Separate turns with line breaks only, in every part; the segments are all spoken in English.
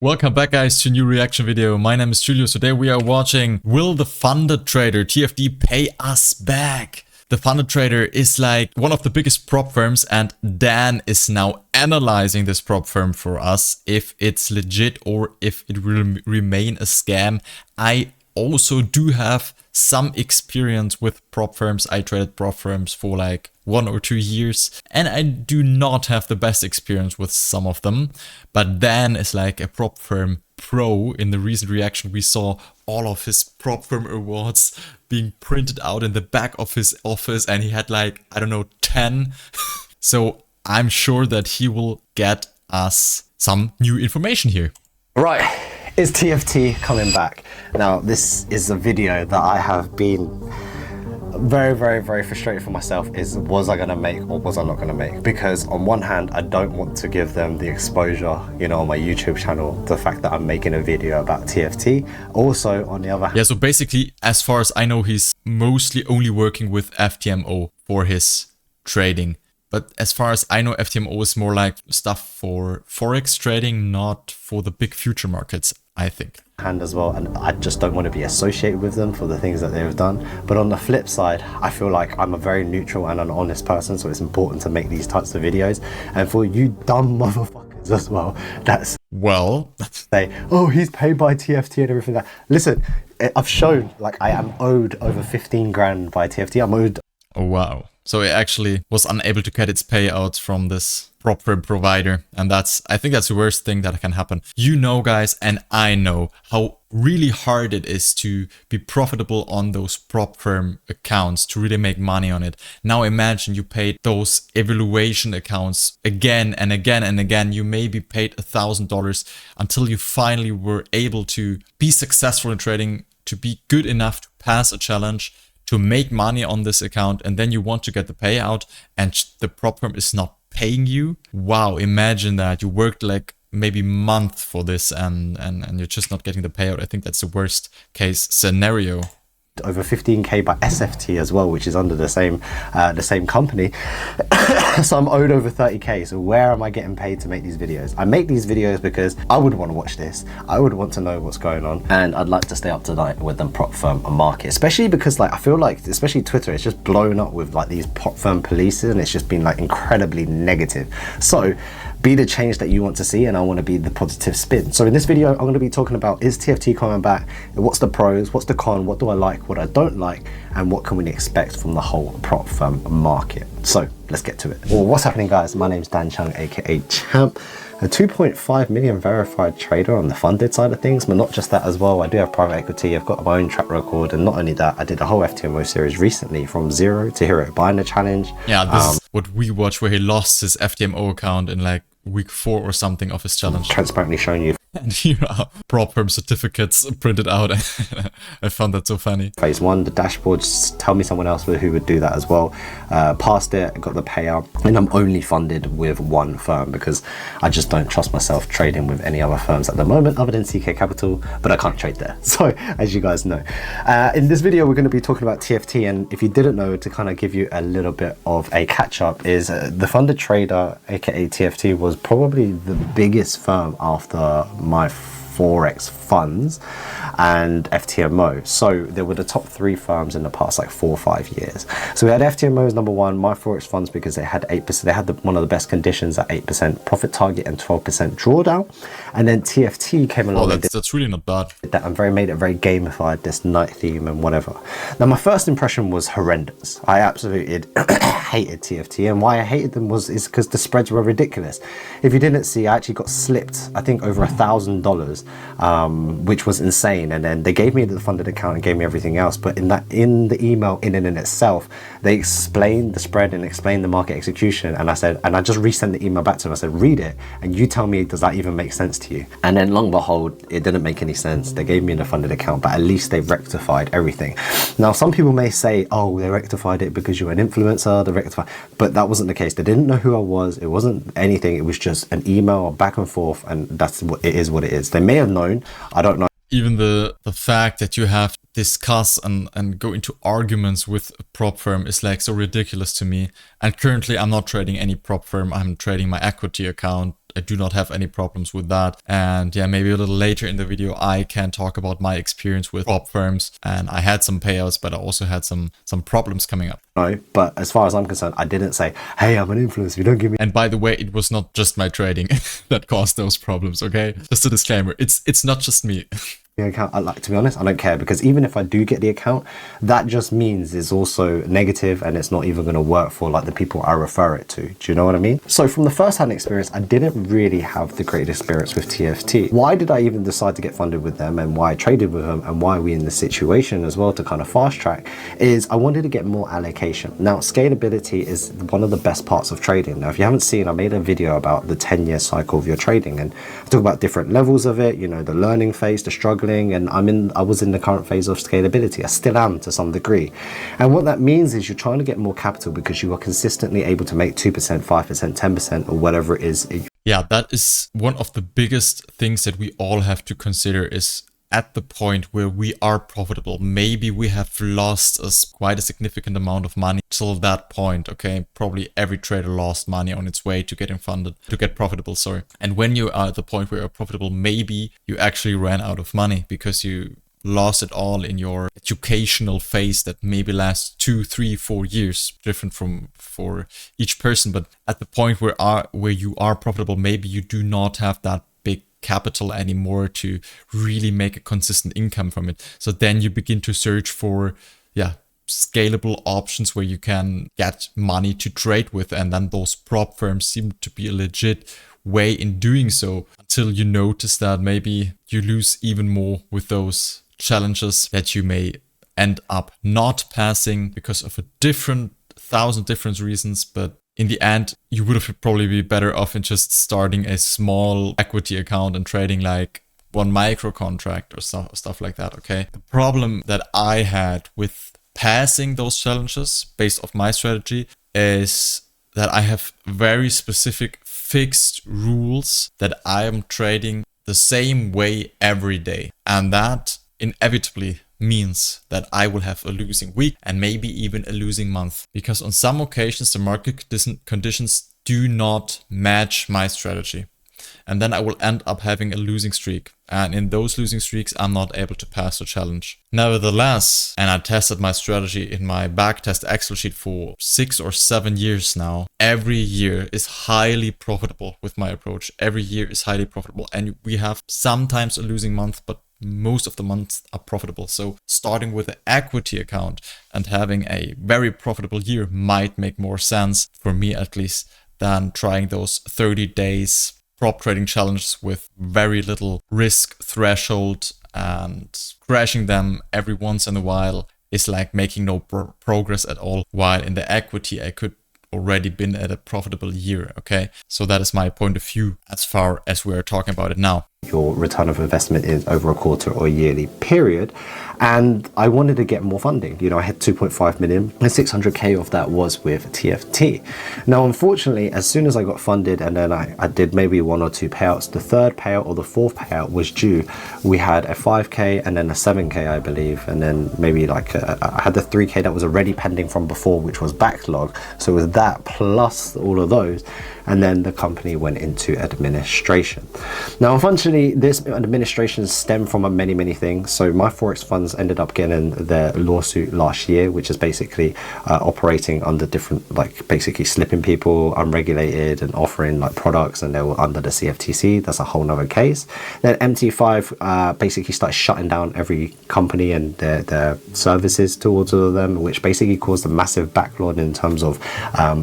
Welcome back guys to a new reaction video. My name is Julius. Today we are watching Will the Funded Trader TFD pay us back? The Funded Trader is like one of the biggest prop firms, and Dan is now analyzing this prop firm for us, if it's legit or if it will remain a scam. I also do have some experience with prop firms. I traded prop firms for like 1 or 2 years, and I do not have the best experience with some of them. But Dan is like a prop firm pro. In the recent reaction, we saw all of his prop firm awards being printed out in the back of his office, and he had like, I don't know, 10. So I'm sure that he will get us some new information here.
Right, is TFT coming back? Now, this is a video that I have been very frustrated for myself. Was I gonna make or was I not gonna make? Because on one hand, I don't want to give them the exposure, you know, on my YouTube channel, the fact that I'm making a video about TFT. Also, on the other hand,
yeah, so basically, as far as I know, he's mostly only working with FTMO for his trading. But as far as I know, FTMO is more like stuff for Forex trading, not for the big future markets, I think.
Hand as well, and I just don't want to be associated with them for the things that they've done. But on the flip side, I feel like I'm a very neutral and an honest person, so it's important to make these types of videos. And for you dumb motherfuckers as well, that's
well,
say, oh, he's paid by TFT and everything. That listen, I've shown like I am owed over 15 grand by TFT. I'm owed.
Oh wow. So it actually was unable to get its payouts from this prop firm provider. And I think that's the worst thing that can happen. You know, guys, and I know how really hard it is to be profitable on those prop firm accounts, to really make money on it. Now imagine you paid those evaluation accounts again and again and again. You maybe paid $1,000 until you finally were able to be successful in trading, to be good enough to pass a challenge, to make money on this account, and then you want to get the payout and the prop firm is not paying you. Wow, imagine that. You worked like maybe a month for this and you're just not getting the payout. I think that's the worst case scenario.
Over 15k by SFT as well, which is under the same company. So I'm owed over 30k. So where am I getting paid to make these videos? I make these videos because I would want to watch this. I would want to know what's going on, and I'd like to stay up to date with the prop firm market, especially because like I feel like, especially Twitter, it's just blown up with like these prop firm polices, and it's just been like incredibly negative. So be the change that you want to see, and I want to be the positive spin. So in this video, I'm going to be talking about, is TFT coming back? What's the pros? What's the con? What do I like? What I don't like? And what can we expect from the whole prop firm market? So let's get to it. Well, what's happening, guys? My name's Dan Chung, aka Champ, a 2.5 million verified trader on the funded side of things, but not just that as well. I do have private equity. I've got my own track record, and not only that, I did a whole FTMO series recently, from zero to hero, buying the challenge.
Yeah, this is what we watched, where he lost his FTMO account in like week 4 or something of his challenge.
Transparently showing you.
And here are prop firm certificates printed out. I found that so funny.
Phase 1, the dashboards, tell me someone else who would do that as well. Passed it, got the payout, and I'm only funded with one firm because I just don't trust myself trading with any other firms at the moment other than CK Capital, but I can't trade there. So as you guys know, in this video we're going to be talking about TFT, and if you didn't know, to kind of give you a little bit of a catch up, is the Funded Trader, aka TFT, was probably the biggest firm after my Forex funds and FTMO. So there were the top 3 firms in the past like 4 or 5 years. So we had FTMO as number 1, my Forex funds, because they had 8%. They had one of the best conditions at 8% profit target and 12% drawdown. And then TFT came along.
Oh, that's really not bad.
That and made it very gamified, this night theme and whatever. Now my first impression was horrendous. I absolutely hated TFT, and why I hated them is because the spreads were ridiculous. If you didn't see, I actually got slipped, I think, over $1,000, which was insane. And then they gave me the funded account and gave me everything else, but in the email in and in itself, they explained the spread and explained the market execution, and I just resent the email back to them. I said, read it and you tell me, does that even make sense to you? And then long behold, it didn't make any sense. They gave me the funded account, but at least they rectified everything. Now some people may say, oh, they rectified it because you're an influencer, but that wasn't the case. They didn't know who I was. It wasn't anything. It was just an email back and forth, and that's what it is. They may have known, I don't know.
Even the fact that you have discuss and go into arguments with a prop firm is like so ridiculous to me. And currently I'm not trading any prop firm. I'm trading my equity account. I do not have any problems with that. And yeah, maybe a little later in the video, I can talk about my experience with prop firms. And I had some payouts, but I also had some problems coming up.
No, but as far as I'm concerned, I didn't say, hey, I'm an influencer, you don't give me.
And by the way, it was not just my trading that caused those problems, okay? Just a disclaimer, it's not just me.
Account, like, to be honest, I don't care, because even if I do get the account, that just means it's also negative and it's not even going to work for like the people I refer it to. Do you know what I mean? So from the first-hand experience, I didn't really have the greatest experience with TFT. Why did I even decide to get funded with them, and why I traded with them, and why are we in this situation as well to kind of fast track, is I wanted to get more allocation. Now, scalability is one of the best parts of trading. Now, if you haven't seen, I made a video about the 10-year cycle of your trading, and I talk about different levels of it, you know, the learning phase, the struggling, and I was in the current phase of scalability. I still am to some degree. And what that means is you're trying to get more capital because you are consistently able to make 2%, 5%, 10%, or whatever it is.
Yeah, that is one of the biggest things that we all have to consider, is at the point where we are profitable. Maybe we have lost quite a significant amount of money till that point, okay? Probably every trader lost money on its way to getting funded, to get profitable, sorry. And when you are at the point where you're profitable, maybe you actually ran out of money because you lost it all in your educational phase that maybe lasts 2, 3, 4 years, different for each person. But at the point where you are profitable, maybe you do not have that big capital anymore to really make a consistent income from it. So then you begin to search for, scalable options where you can get money to trade with. And then those prop firms seem to be a legit way in doing so, until you notice that maybe you lose even more with those challenges that you may end up not passing because of a thousand different reasons. But in the end, you would have probably be better off in just starting a small equity account and trading like one micro contract or stuff like that, okay? The problem that I had with passing those challenges based off my strategy is that I have very specific fixed rules that I am trading the same way every day. And that inevitably means that I will have a losing week and maybe even a losing month, because on some occasions the market conditions do not match my strategy. And then I will end up having a losing streak. And in those losing streaks, I'm not able to pass the challenge. Nevertheless, and I tested my strategy in my backtest Excel sheet for 6 or 7 years now, every year is highly profitable with my approach. Every year is highly profitable. And we have sometimes a losing month, but most of the months are profitable. So starting with an equity account and having a very profitable year might make more sense, for me at least, than trying those 30 days prop trading challenges with very little risk threshold, and crashing them every once in a while is like making no progress at all. While in the equity, I could already been at a profitable year, okay? So that is my point of view as far as we're talking about it now.
Your return of investment is over a quarter or yearly period. And I wanted to get more funding. You know, I had 2.5 million and 600K of that was with TFT. Now, unfortunately, as soon as I got funded and then I did maybe 1 or 2 payouts, the third payout or the fourth payout was due. We had a 5K and then a 7K, I believe. And then maybe like I had the 3K that was already pending from before, which was backlog. So it was that plus all of those. And then the company went into administration. Now, unfortunately, this administration stemmed from many things. So my Forex funds ended up getting their lawsuit last year, which is basically operating under different, like basically slipping people unregulated and offering like products, and they were under the CFTC. That's a whole nother case. Then MT5 basically started shutting down every company and their services towards all of them, which basically caused a massive backlog in terms of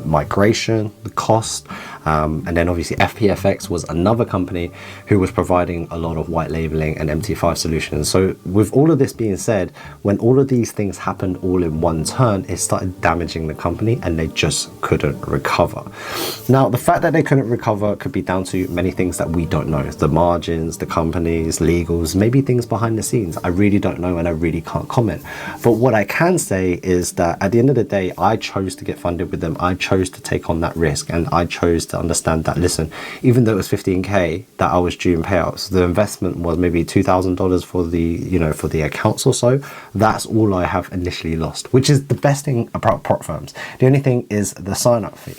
migration, the cost. And then obviously FPFX was another company who was providing a lot of white labeling and MT5 solutions. So with all of this being said, when all of these things happened all in one turn, it started damaging the company and they just couldn't recover. Now, the fact that they couldn't recover could be down to many things that we don't know. The margins, the companies, legals, maybe things behind the scenes. I really don't know and I really can't comment. But what I can say is that at the end of the day, I chose to get funded with them. I chose to take on that risk, and I chose to understand that, listen, even though it was 15K that I was due in payout, payouts. The investment was maybe $2,000 for the accounts or so. That's all I have initially lost, which is the best thing about prop firms. The only thing is the sign-up fee.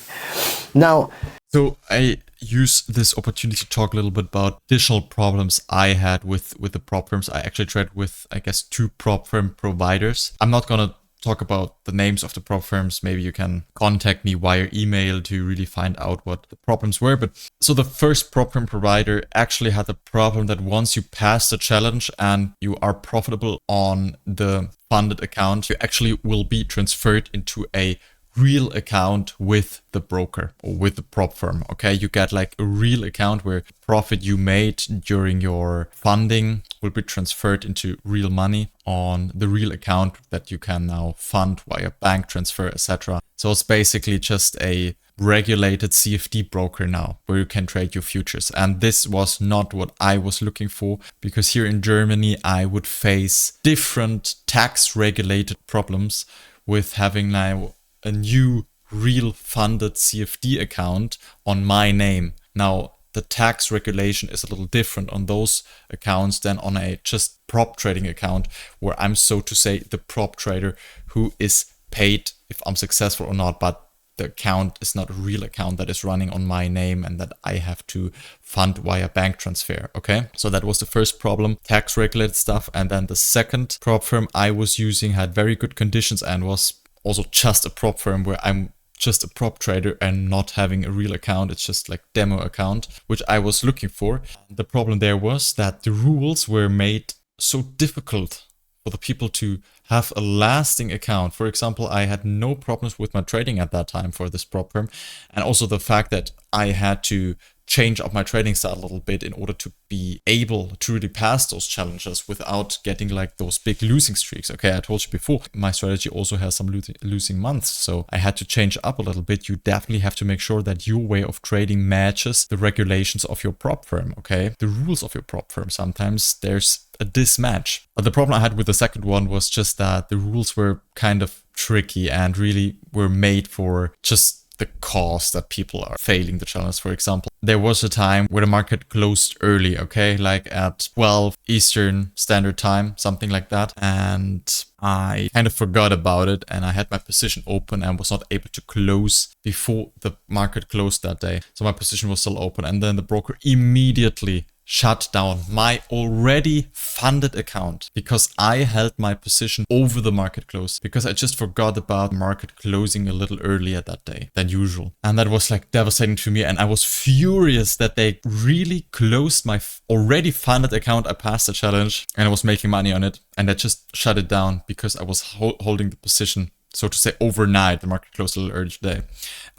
Now,
so I use this opportunity to talk a little bit about additional problems I had with the prop firms. I actually tried with, I guess, 2 prop firm providers. I'm not gonna talk about the names of the prop firms. Maybe you can contact me via email to really find out what the problems were. But so the first prop firm provider actually had the problem that once you pass the challenge and you are profitable on the funded account, you actually will be transferred into a real account with the broker or with the prop firm. Okay, you get like a real account where profit you made during your funding will be transferred into real money on the real account that you can now fund via bank transfer, etc. So it's basically just a regulated CFD broker now where you can trade your futures. And this was not what I was looking for, because here in Germany I would face different tax regulated problems with having now a new real funded CFD account on my name. Now, the tax regulation is a little different on those accounts than on a just prop trading account, where I'm, so to say, the prop trader who is paid if I'm successful or not, but the account is not a real account that is running on my name and that I have to fund via bank transfer. Okay, so that was the first problem, tax regulated stuff. And then the second prop firm I was using had very good conditions and was also just a prop firm where I'm just a prop trader and not having a real account. It's just like demo account, which I was looking for. The problem there was that the rules were made so difficult for the people to have a lasting account. For example, I had no problems with my trading at that time for this prop firm. And also the fact that I had to change up my trading style a little bit in order to be able to really pass those challenges without getting like those big losing streaks. Okay, I told you before, my strategy also has some losing months, so I had to change up a little bit. You definitely have to make sure that your way of trading matches the regulations of your prop firm, okay? The rules of your prop firm. Sometimes there's a mismatch. But the problem I had with the second one was just that the rules were kind of tricky and really were made for just the cause that people are failing the challenge. For example, there was a time where the market closed early, okay, like at 12 Eastern Standard Time, something like that. And I kind of forgot about it and I had my position open and was not able to close before the market closed that day. So my position was still open, and then the broker immediately shut down my already funded account because I held my position over the market close, because I just forgot about the market closing a little earlier that day than usual. And that was like devastating to me, and I was furious that they really closed my already funded account. I passed the challenge and I was making money on it, and I just shut it down because I was holding the position, so to say, overnight. The market closed a little early today.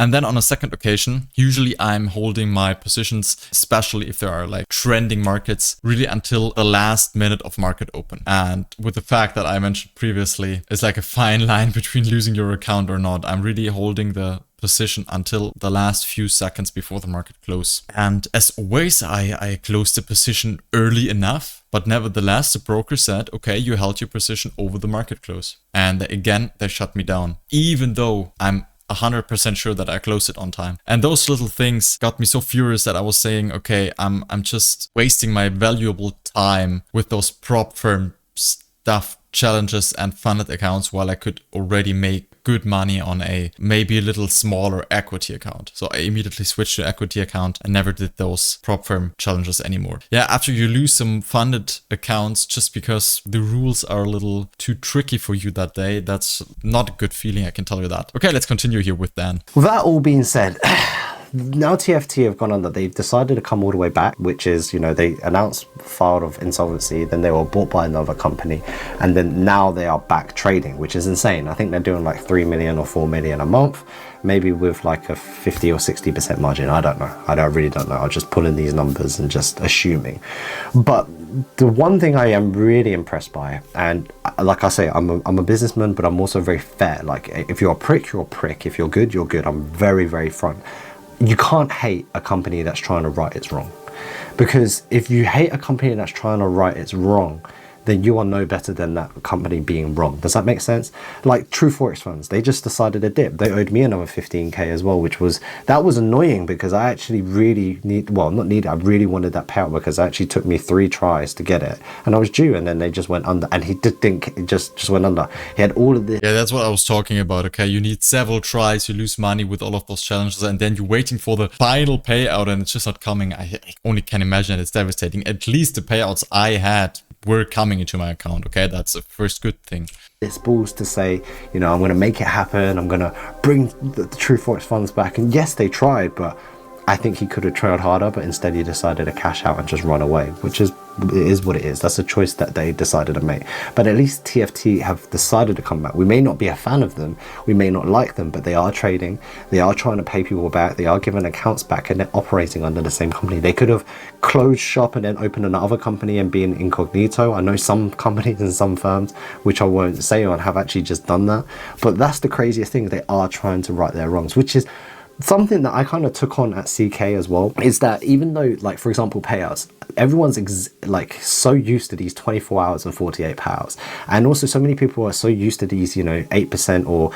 And then on a second occasion, usually I'm holding my positions, especially if there are like trending markets, really until the last minute of market open. And with the fact that I mentioned previously, it's like a fine line between losing your account or not. I'm really holding the position until the last few seconds before the market close. And as always, I closed the position early enough, but nevertheless, the broker said, okay, you held your position over the market close. And again, they shut me down, even though I'm 100% sure that I closed it on time. And those little things got me so furious that I was saying, okay, I'm just wasting my valuable time with those prop firm stuff, challenges and funded accounts, while I could already make good money on a maybe a little smaller equity account. So I immediately switched to equity account and never did those prop firm challenges anymore. Yeah, after you lose some funded accounts just because the rules are a little too tricky for you that day, that's not a good feeling, I can tell you that. Okay, let's continue here with Dan.
With that all being said, now TFT have gone on that they've decided to come all the way back, which is, they announced filed of insolvency, then they were bought by another company, and then now they are back trading, which is insane. I think they're doing like 3 million or 4 million a month, maybe with like a 50 or 60% margin. I don't know. I really don't know. I'm just pulling these numbers and just assuming. But the one thing I am really impressed by, and like I say, I'm a businessman, but I'm also very fair. Like, if you're a prick, you're a prick. If you're good, you're good. I'm very, very front. You can't hate a company that's trying to right its wrong. Because if you hate a company that's trying to right its wrong, then you are no better than that company being wrong. Does that make sense? Like True Forex funds, they just decided to dip. They owed me another 15k as well, which was annoying because I actually really I really wanted that payout because it actually took me 3 tries to get it, and I was due, and then they just went under, and he just went under. He had all of this.
Yeah, that's what I was talking about. Okay, you need several tries, you lose money with all of those challenges, and then you're waiting for the final payout and it's just not coming. I only can imagine it's devastating. At least the payouts I had were coming into my account. Okay, that's the first good thing.
It's balls to say, you know, I'm going to make it happen. I'm going to bring the True Forex funds back. And yes, they tried, but I think he could have tried harder, but instead he decided to cash out and just run away, which is what it is. That's a choice that they decided to make. But at least TFT have decided to come back. We may not be a fan of them, we may not like them, but they are trading, they are trying to pay people back, they are giving accounts back, and they're operating under the same company. They could have closed shop and then opened another company and been incognito. I know some companies and some firms, which I won't say on, have actually just done that. But that's the craziest thing. They are trying to right their wrongs, which is something that I kind of took on at CK as well, is that even though, like, for example, payouts, everyone's like so used to these 24 hours and 48 hours, and also so many people are so used to these, you know, 8% or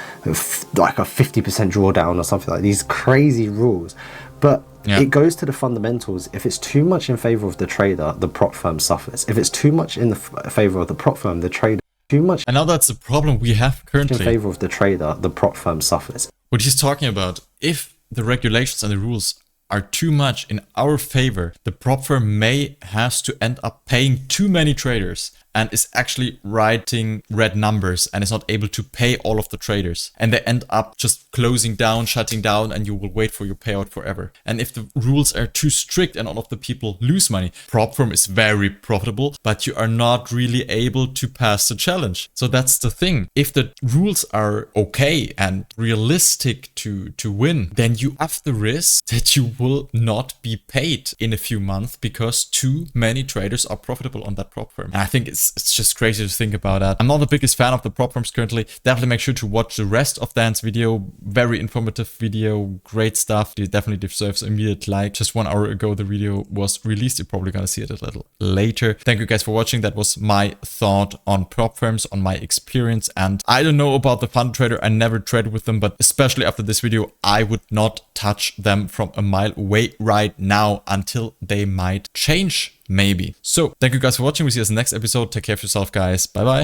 like a 50% drawdown or something, like these crazy rules. But it goes to the fundamentals. If it's too much in favor of the trader, the prop firm suffers. If it's too much in the favor of the prop firm, the trader, too much.
And now that's the problem we have currently.
In favor of the trader, the prop firm suffers.
What he's talking about, if the regulations and the rules are too much in our favor, the prop firm may has to end up paying too many traders and is actually writing red numbers and is not able to pay all of the traders. And they end up just closing down, shutting down, and you will wait for your payout forever. And if the rules are too strict and all of the people lose money, prop firm is very profitable, but you are not really able to pass the challenge. So that's the thing. If the rules are okay and realistic to win, then you have the risk that you will not be paid in a few months because too many traders are profitable on that prop firm. And I think it's just crazy to think about that. I'm not the biggest fan of the prop firms currently. Definitely make sure to watch the rest of Dan's video. Very informative video, great stuff. It definitely deserves an immediate like. Just 1 hour ago the video was released. You're probably gonna see it a little later. Thank you guys for watching. That was my thought on prop firms, on my experience. And I don't know about the fund trader. I never traded with them, but especially after this video, I would not touch them from a mile away right now until they might change. Maybe. So thank you guys for watching. We'll see you in the next episode. Take care of yourself, guys. Bye bye.